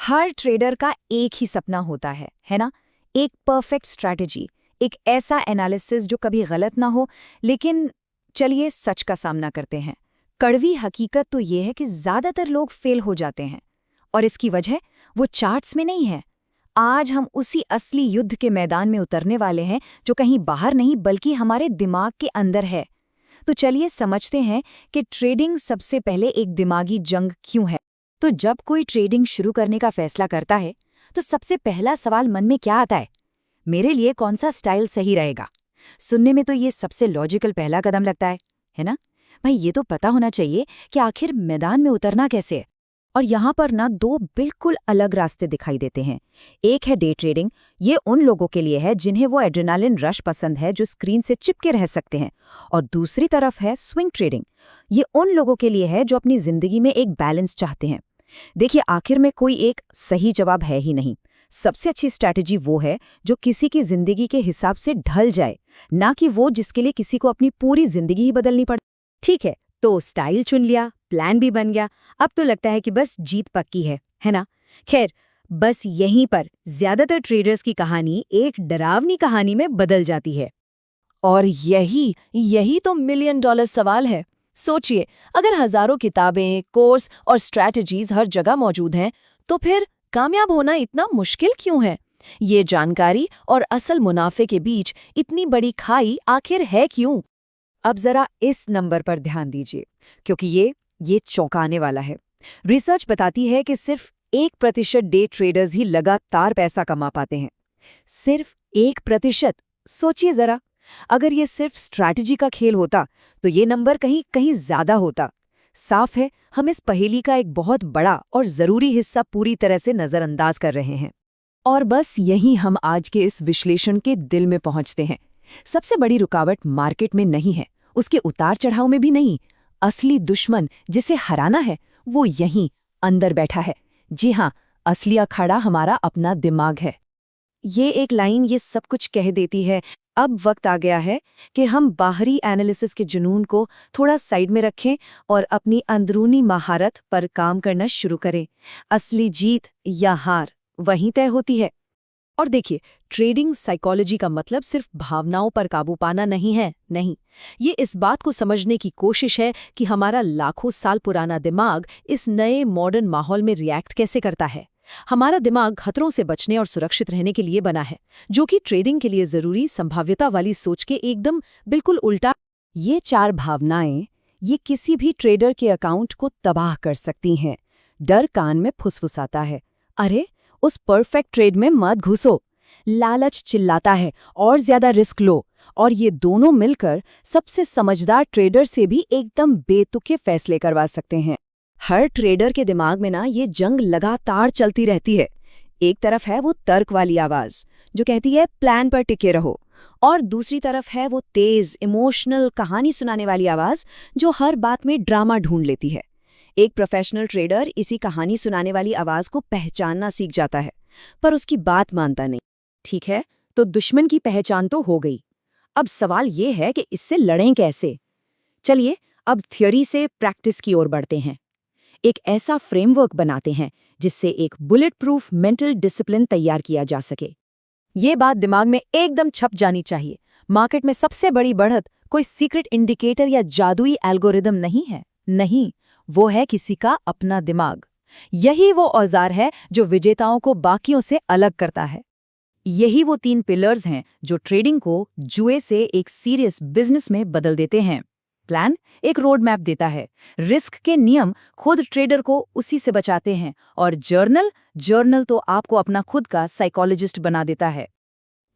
हर trader का एक ही सपना होता है ना? एक परफेक्ट स्ट्रैटेजी, एक ऐसा एनालिसिस जो कभी गलत ना हो। लेकिन चलिए सच का सामना करते हैं। कड़वी हकीकत तो ये है कि ज्यादातर लोग फेल हो जाते हैं। और इसकी वजह वो चार्ट्स में नहीं है। आज हम उसी असली युद्ध के मैदान में उतरने वाले हैं, जो कहीं बाहर नहीं बल्कि हमारे दिमाग के अंदर है। तो चलिए समझते हैं कि ट्रेडिंग सबसे पहले एक दिमागी जंग क्यों है। तो जब कोई ट्रेडिंग शुरू करने का फैसला करता है, तो सबसे पहला सवाल मन में क्या आता है? मेरे लिए कौन सा स्टाइल सही रहेगा? सुनने में तो ये सबसे लॉजिकल पहला कदम लगता है ना? भाई ये तो पता होना चाहिए कि आखिर मैदान में उतरना कैसे है। और यहाँ पर ना दो बिल्कुल अलग रास्ते दिखाई देते हैं। एक है डे ट्रेडिंग। ये उन लोगों के लिए है जिन्हें वो एड्रेनालिन रश पसंद है, जो स्क्रीन से चिपके रह सकते हैं। और दूसरी तरफ है स्विंग ट्रेडिंग। ये उन लोगों के लिए है जो अपनी जिंदगी में एक बैलेंस चाहते हैं। देखिए, आखिर में कोई एक सही जवाब है ही नहीं। सबसे अच्छी स्ट्रैटेजी वो है जो किसी की जिंदगी के हिसाब से ढल जाए, ना कि वो जिसके लिए किसी को अपनी पूरी जिंदगी ही बदलनी पड़े। ठीक है, तो स्टाइल चुन लिया, प्लान भी बन गया, अब तो लगता है कि बस जीत पक्की है ना? खैर, बस यहीं पर ज्यादातर ट्रेडर्स की कहानी एक डरावनी कहानी में बदल जाती है। और यही तो मिलियन डॉलर सवाल है। सोचिए, अगर हजारों किताबें, कोर्स और स्ट्रैटेजीज हर जगह मौजूद हैं, तो फिर कामयाब होना इतना मुश्किल क्यों है? ये जानकारी और असल मुनाफे के बीच इतनी बड़ी खाई आखिर है क्यों? अब जरा इस नंबर पर ध्यान दीजिए, क्योंकि ये चौंकाने वाला है। रिसर्च बताती है कि सिर्फ 1% डे ट्रेडर्स ही लगातार पैसा कमा पाते हैं। सिर्फ 1%। सोचिए जरा, अगर ये सिर्फ स्ट्रैटेजी का खेल होता तो ये नंबर कहीं कहीं ज्यादा होता। साफ है, हम इस पहेली का एक बहुत बड़ा और जरूरी हिस्सा पूरी तरह से नजरअंदाज कर रहे हैं। और बस यही हम आज के इस विश्लेषण के दिल में पहुंचते हैं। सबसे बड़ी रुकावट मार्केट में नहीं है, उसके उतार चढ़ाव में भी नहीं। असली दुश्मन जिसे हराना है वो यहीं अंदर बैठा है। जी हाँ, असली अखाड़ा हमारा अपना दिमाग है। ये एक लाइन ये सब कुछ कह देती है। अब वक्त आ गया है कि हम बाहरी एनालिसिस के जुनून को थोड़ा साइड में रखें और अपनी अंदरूनी महारत पर काम करना शुरू करें। असली जीत या हार वहीं तय होती है। और देखिए, ट्रेडिंग साइकोलॉजी का मतलब सिर्फ भावनाओं पर काबू पाना नहीं है। नहीं, ये इस बात को समझने की कोशिश है कि हमारा लाखों साल पुराना दिमाग इस नए मॉडर्न माहौल में रिएक्ट कैसे करता है। हमारा दिमाग खतरों से बचने और सुरक्षित रहने के लिए बना है, जो कि ट्रेडिंग के लिए जरूरी संभाव्यता वाली सोच के एकदम बिल्कुल उल्टा। ये 4 भावनाएं ये किसी भी ट्रेडर के अकाउंट को तबाह कर सकती हैं। डर कान में फुसफुसाता है, अरे उस परफेक्ट ट्रेड में मत घुसो। लालच चिल्लाता है, और ज्यादा रिस्क लो। और ये दोनों मिलकर सबसे समझदार ट्रेडर से भी एकदम बेतुके फैसले करवा सकते हैं। हर ट्रेडर के दिमाग में ना ये जंग लगातार चलती रहती है। एक तरफ है वो तर्क वाली आवाज जो कहती है प्लान पर टिके रहो, और दूसरी तरफ है वो तेज इमोशनल कहानी सुनाने वाली आवाज जो हर बात में ड्रामा ढूंढ लेती है। एक प्रोफेशनल ट्रेडर इसी कहानी सुनाने वाली आवाज को पहचानना सीख जाता है, पर उसकी बात मानता नहीं। ठीक है, तो दुश्मन की पहचान तो हो गई। अब सवाल ये है कि इससे लड़ें कैसे। चलिए अब थ्योरी से प्रैक्टिस की ओर बढ़ते हैं। एक ऐसा फ्रेमवर्क बनाते हैं जिससे एक बुलेट प्रूफ मेंटल डिसिप्लिन तैयार किया जा सके। ये बात दिमाग में एकदम छप जानी चाहिए। मार्केट में सबसे बड़ी बढ़त कोई सीक्रेट इंडिकेटर या जादुई एल्गोरिदम नहीं है। नहीं, वो है किसी का अपना दिमाग। यही वो औजार है जो विजेताओं को बाकियों से अलग करता है। यही वो 3 पिलर्स हैं जो ट्रेडिंग को जुए से एक सीरियस बिजनेस में बदल देते हैं। प्लान एक रोड मैप देता है, रिस्क के नियम खुद ट्रेडर को उसी से बचाते हैं, और जर्नल तो आपको अपना खुद का साइकोलॉजिस्ट बना देता है।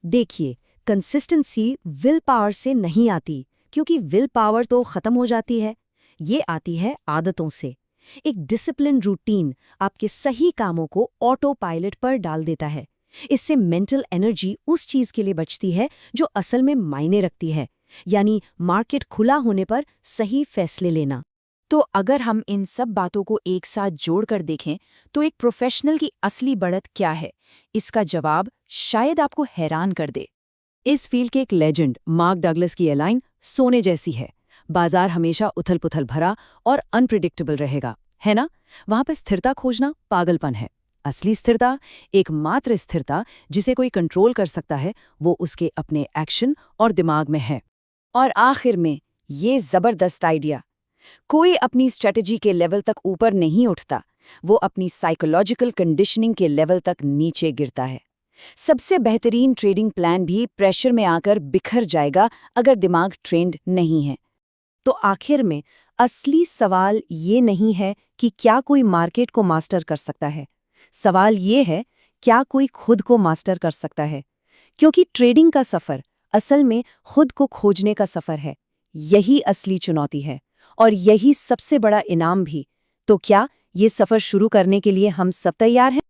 देखिए, कंसिस्टेंसी विल पावर से नहीं आती, क्योंकि विल पावर तो खत्म हो जाती है। ये आती है आदतों से। एक डिसिप्लिन रूटीन आपके सही कामों को ऑटो पायलट पर डाल देता है। इससे मेंटल एनर्जी उस चीज के लिए बचती है जो असल में मायने रखती है, यानी मार्केट खुला होने पर सही फैसले लेना। तो अगर हम इन सब बातों को एक साथ जोड़कर देखें तो एक प्रोफेशनल की असली बढ़त क्या है, इसका जवाब शायद आपको हैरान कर दे। इस फील्ड के एक लेजेंड मार्क डगलस की लाइन सोने जैसी है, बाजार हमेशा उथल-पुथल भरा और अनप्रिडिक्टेबल रहेगा, है ना? वहां पर स्थिरता खोजना पागलपन है। असली स्थिरता, एकमात्र स्थिरता जिसे कोई कंट्रोल कर सकता है, वो उसके अपने एक्शन और दिमाग में है। और आखिर में ये जबरदस्त आइडिया, कोई अपनी स्ट्रेटजी के लेवल तक ऊपर नहीं उठता, वो अपनी साइकोलॉजिकल कंडीशनिंग के लेवल तक नीचे गिरता है। सबसे बेहतरीन ट्रेडिंग प्लान भी प्रेशर में आकर बिखर जाएगा अगर दिमाग ट्रेंड नहीं है। तो आखिर में असली सवाल ये नहीं है कि क्या कोई मार्केट को मास्टर कर सकता है। सवाल ये है, क्या कोई खुद को मास्टर कर सकता है? क्योंकि ट्रेडिंग का सफर असल में खुद को खोजने का सफर है। यही असली चुनौती है और यही सबसे बड़ा इनाम भी। तो क्या ये सफर शुरू करने के लिए हम सब तैयार हैं?